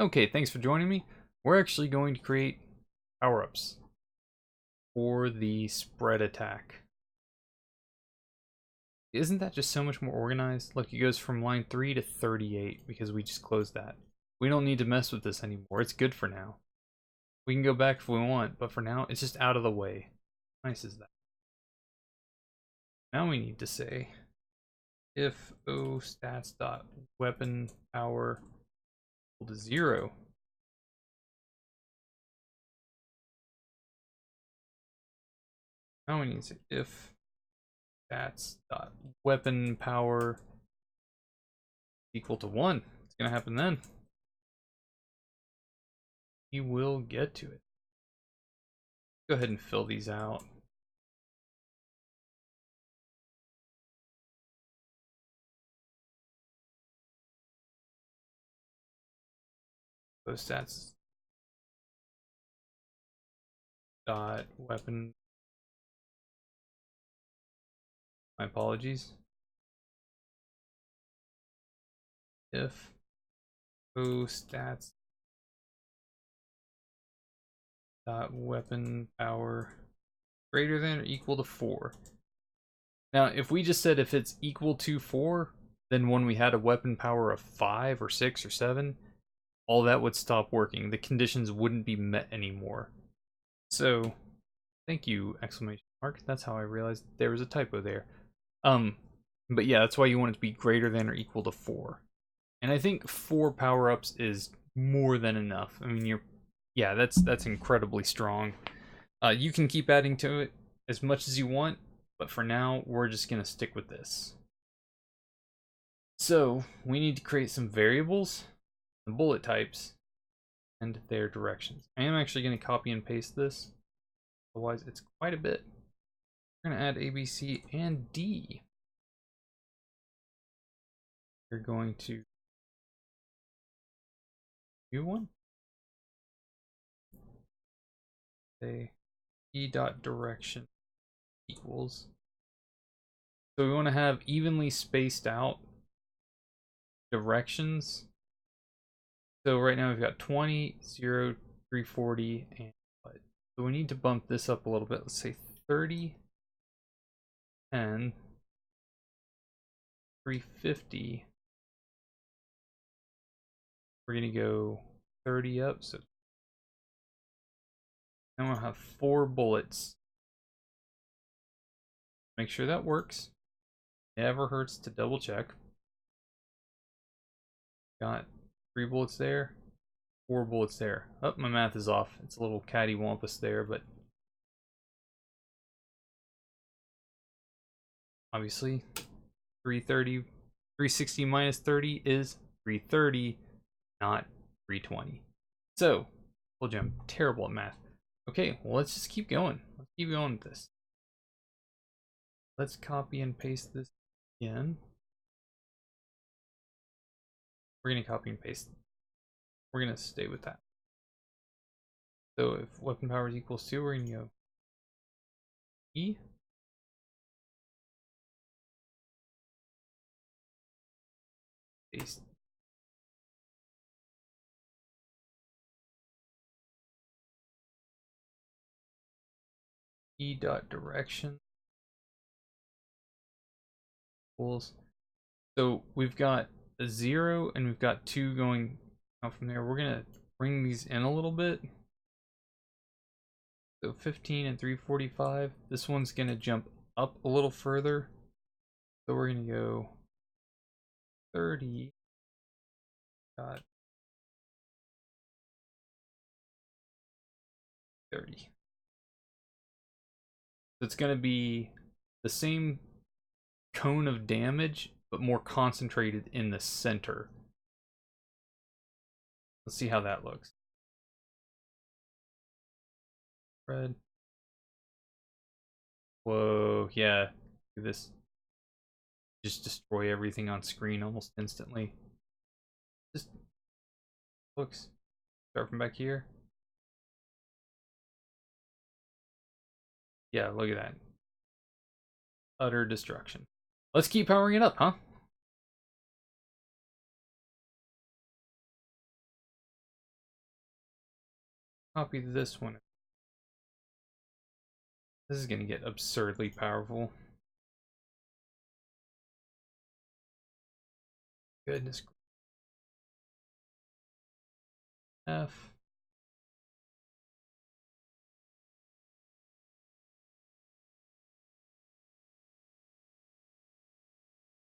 Okay, thanks for joining me. We're actually going to create power-ups for the spread attack. Isn't that just so much more organized? Look, it goes from line 3 to 38 because we just closed that. We don't need to mess with this anymore. It's good for now. We can go back if we want, but for now, it's just out of the way. Nice as that. Now we need to say if O stats dot weapon power equal to 0. Now we need to say if stats dot weapon power equal to 1. It's gonna happen then. We will get to it. Go ahead and fill these out. Those stats dot weapon. My apologies. If O stats dot weapon power greater than or equal to 4. Now, if we just said if it's equal to 4, then when we had a weapon power of 5 or 6 or 7, all that would stop working. The conditions wouldn't be met anymore. So, thank you, exclamation mark. That's how I realized there was a typo there. But yeah, that's why you want it to be greater than or equal to 4. And I think 4 power-ups is more than enough. I mean, yeah, that's incredibly strong. You can keep adding to it as much as you want, but for now, we're just gonna stick with this. So, we need to create some variables, the bullet types, and their directions. I am actually gonna copy and paste this, otherwise it's quite a bit. We're gonna add A, B, C, and D. We're going to do one. Say E dot direction equals. So we want to have evenly spaced out directions. So right now we've got 20, 0, 340, and what? So we need to bump this up a little bit. Let's say 30, 10, 350. We're going to go 30 up. So then we'll have 4 bullets. Make sure that works. Never hurts to double check. Got 3 bullets there, 4 bullets there. Oh, my math is off. It's a little cattywampus there, but obviously 330, 360 minus 30 is 330, not 320. So, told you I'm terrible at math. Okay, well, let's just keep going. Let's keep going with this. Let's copy and paste this again. We're going to copy and paste. We're going to stay with that. So if weapon power is equals 2, we're going to go E. Paste. E dot direction equals. So we've got a 0 and we've got 2 going out from there. We're gonna bring these in a little bit. So 15 and 345. This one's gonna jump up a little further. So we're gonna go 30 dot 30. So it's gonna be the same cone of damage, but more concentrated in the center. Let's see how that looks. Red. Whoa, yeah. This just destroy everything on screen almost instantly. Just looks. Start from back here. Yeah, look at that. Utter destruction. Let's keep powering it up, huh? copy this one. This is gonna get absurdly powerful. Goodness. F.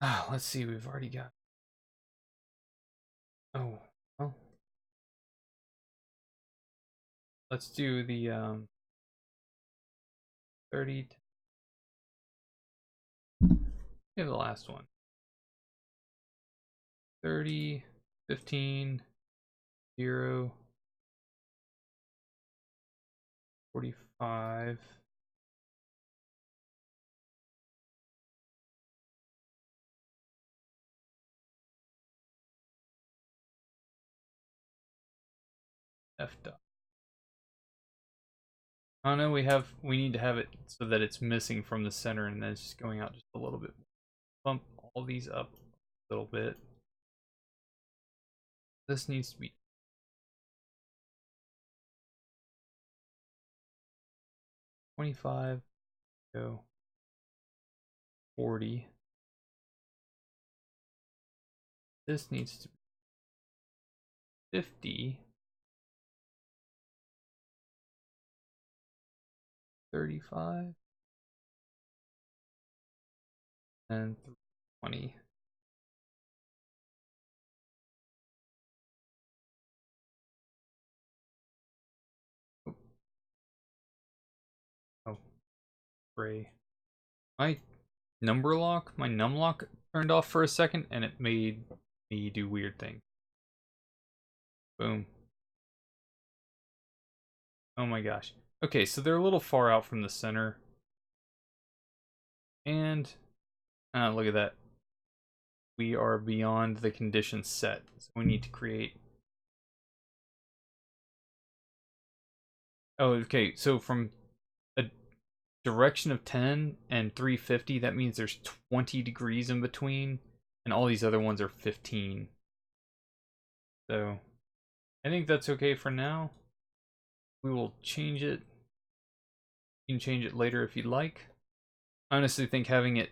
Ah, let's see, we've already got. Oh, well. Let's do the 30. Give the last one. 30, 15, 0, 45. F dot. Oh no, we need to have it so that it's missing from the center and then it's just going out just a little bit. Bump all these up a little bit. This needs to be 25, go 40. This needs to be 50. 35 and 20. Oh, gray. My my num lock turned off for a second and it made me do weird things. Boom. Oh my gosh. Okay, so they're a little far out from the center. And look at that. We are beyond the condition set. So we need to create. Oh, okay. So from a direction of 10 and 350, that means there's 20 degrees in between. And all these other ones are 15. So I think that's okay for now. We will change it. You can change it later if you'd like. I honestly think having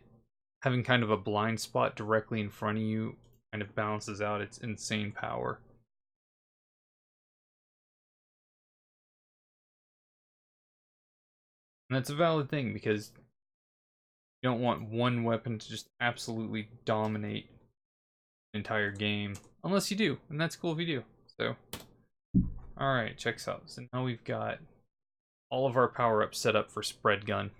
kind of a blind spot directly in front of you kind of balances out its insane power. And that's a valid thing because you don't want one weapon to just absolutely dominate the entire game. Unless you do, and that's cool if you do. So, alright, check this out. So now we've got all of our power-ups set up for Spread Gun.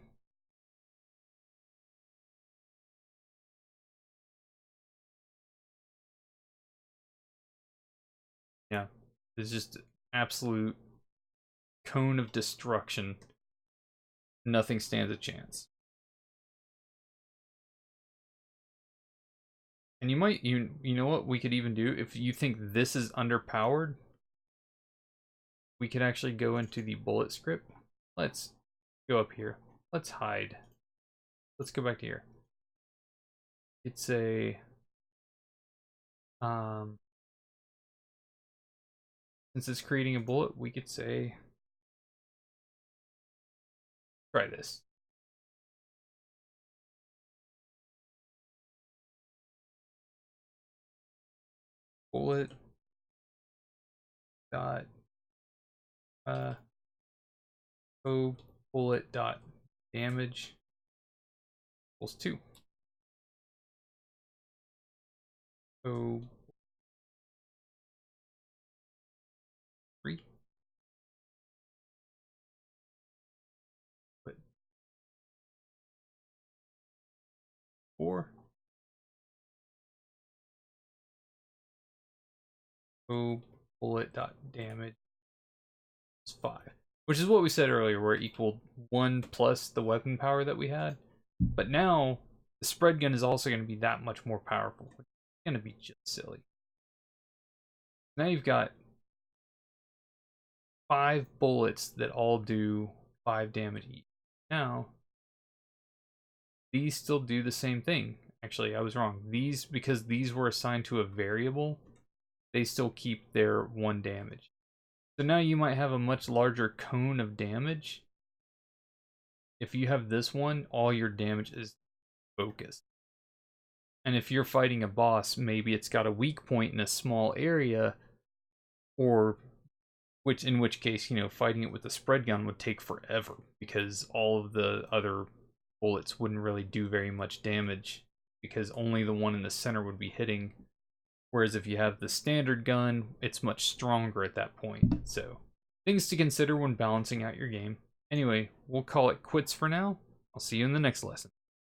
Yeah, it's just absolute cone of destruction. Nothing stands a chance. And you know what we could even do if you think this is underpowered? We could actually go into the bullet script. Let's go up here. Let's hide. Let's go back to here. It's a since it's creating a bullet, we could say try this. Bullet dot bullet dot damage equals 2. O 3. But 4. O bullet dot damage is 5. Which is what we said earlier, where it equaled 1 plus the weapon power that we had. But now, the spread gun is also going to be that much more powerful. It's going to be just silly. Now you've got 5 bullets that all do 5 damage each. Now, these still do the same thing. Actually, I was wrong. These, because these were assigned to a variable, they still keep their 1 damage. So now you might have a much larger cone of damage. If you have this one, all your damage is focused. And if you're fighting a boss, maybe it's got a weak point in a small area, or in which case, fighting it with a spread gun would take forever because all of the other bullets wouldn't really do very much damage because only the one in the center would be hitting. Whereas if you have the standard gun, it's much stronger at that point. So, things to consider when balancing out your game. Anyway, we'll call it quits for now. I'll see you in the next lesson.